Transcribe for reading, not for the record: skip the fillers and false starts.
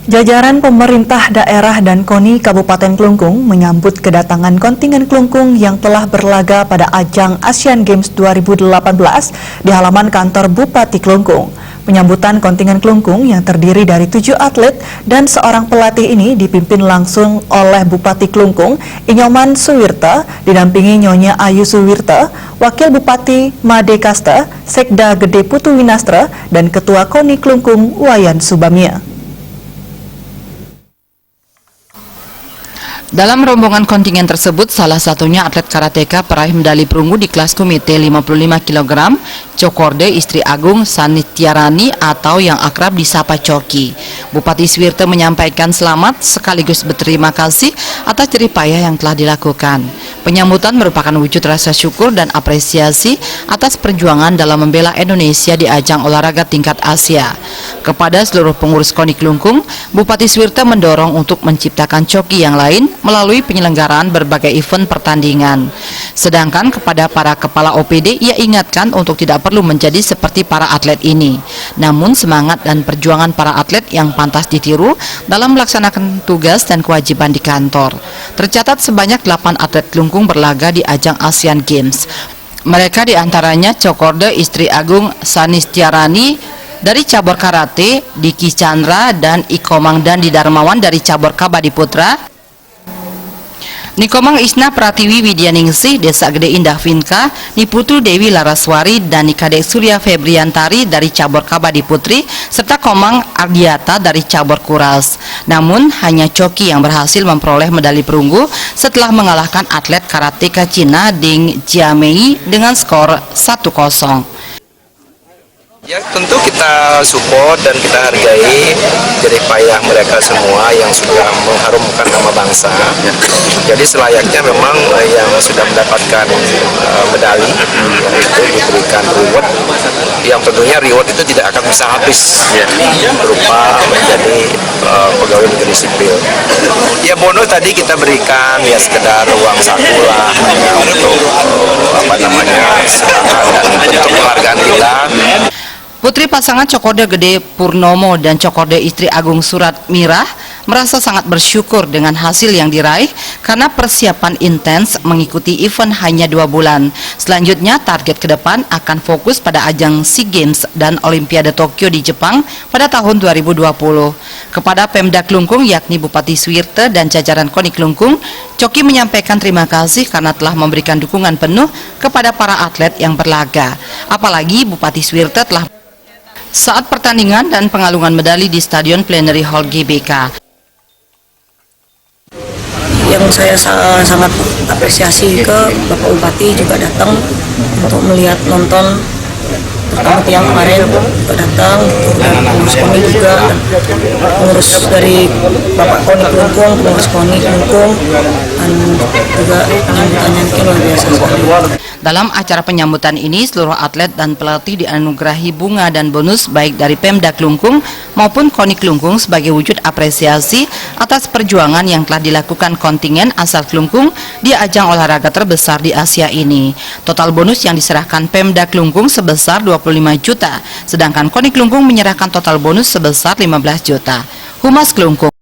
Jajaran pemerintah daerah dan KONI Kabupaten Klungkung menyambut kedatangan kontingen Klungkung yang telah berlaga pada ajang Asian Games 2018 di halaman kantor Bupati Klungkung. Penyambutan kontingen Klungkung yang terdiri dari 7 atlet dan seorang pelatih ini dipimpin langsung oleh Bupati Klungkung, Inyoman Suwirta, didampingi Nyonya Ayu Suwirta, Wakil Bupati Made Kasta, Sekda Gede Putu Winastra, dan Ketua KONI Klungkung Wayan Subamia. Dalam rombongan kontingen tersebut, salah satunya atlet karateka peraih medali perunggu di kelas komite 55 kg, Cokorde Istri Agung Sanitiarani atau yang akrab disapa Coki. Bupati Suwirta menyampaikan selamat sekaligus berterima kasih atas jerih payah yang telah dilakukan. Penyambutan merupakan wujud rasa syukur dan apresiasi atas perjuangan dalam membela Indonesia di ajang olahraga tingkat Asia. Kepada seluruh pengurus KONI Klungkung, Bupati Suwirta mendorong untuk menciptakan coki yang lain melalui penyelenggaraan berbagai event pertandingan. Sedangkan kepada para kepala OPD, ia ingatkan untuk tidak perlu menjadi seperti para atlet ini. Namun semangat dan perjuangan para atlet yang pantas ditiru dalam melaksanakan tugas dan kewajiban di kantor. Tercatat sebanyak 8 atlet Klungkung berlaga di ajang Asian Games. Mereka diantaranya Cokorde Istri Agung Sanitiarani dari cabur karate, Diki Chandra dan Ikomang Dandi Darmawan dari cabur kabadi putra, Nikomang Isna Pratiwi Widyaningsih Desa Gede Indah Vinka, Niputu Dewi Laraswari dan Nikadek Surya Febriantari dari cabur kabadi putri, serta Komang Ardiata dari cabur kuras. Namun hanya Coki yang berhasil memperoleh medali perunggu setelah mengalahkan atlet karateka Cina Ding Jiamei dengan skor 1-0. Ya, tentu kita support dan kita hargai jerih payah mereka semua yang sudah mengharumkan nama bangsa. Jadi selayaknya memang yang sudah mendapatkan medali itu diberikan reward, yang tentunya reward itu tidak akan bisa habis berupa menjadi pegawai negeri sipil. Ya, bonus tadi kita berikan ya sekedar uang saku lah ya, untuk semangat dan bentuk penghargaan kita. Putri pasangan Cokorde Gede Purnomo dan Cokorde Istri Agung Surat Mirah merasa sangat bersyukur dengan hasil yang diraih karena persiapan intens mengikuti event hanya 2 bulan. Selanjutnya target ke depan akan fokus pada ajang SEA Games dan Olimpiade Tokyo di Jepang pada tahun 2020. Kepada Pemda Klungkung yakni Bupati Suwirta dan jajaran KONI Klungkung, Coki menyampaikan terima kasih karena telah memberikan dukungan penuh kepada para atlet yang berlaga. Apalagi Bupati Suwirta telah saat pertandingan dan pengalungan medali di Stadion Plenary Hall GBK. Yang saya sangat apresiasi ke Bapak Bupati juga datang untuk melihat nonton, terutama yang kemarin juga datang, dan pengurus KONI juga, pengurus dari Bapak KONI Klungkung, pengurus KONI Klungkung, dan juga penyambutannya mungkin luar biasa sekali. Dalam acara penyambutan ini, seluruh atlet dan pelatih dianugerahi bunga dan bonus baik dari Pemda Klungkung maupun KONI Klungkung sebagai wujud apresiasi atas perjuangan yang telah dilakukan kontingen asal Klungkung di ajang olahraga terbesar di Asia ini. Total bonus yang diserahkan Pemda Klungkung sebesar 25 juta, sedangkan KONI Klungkung menyerahkan total bonus sebesar 15 juta. Humas Klungkung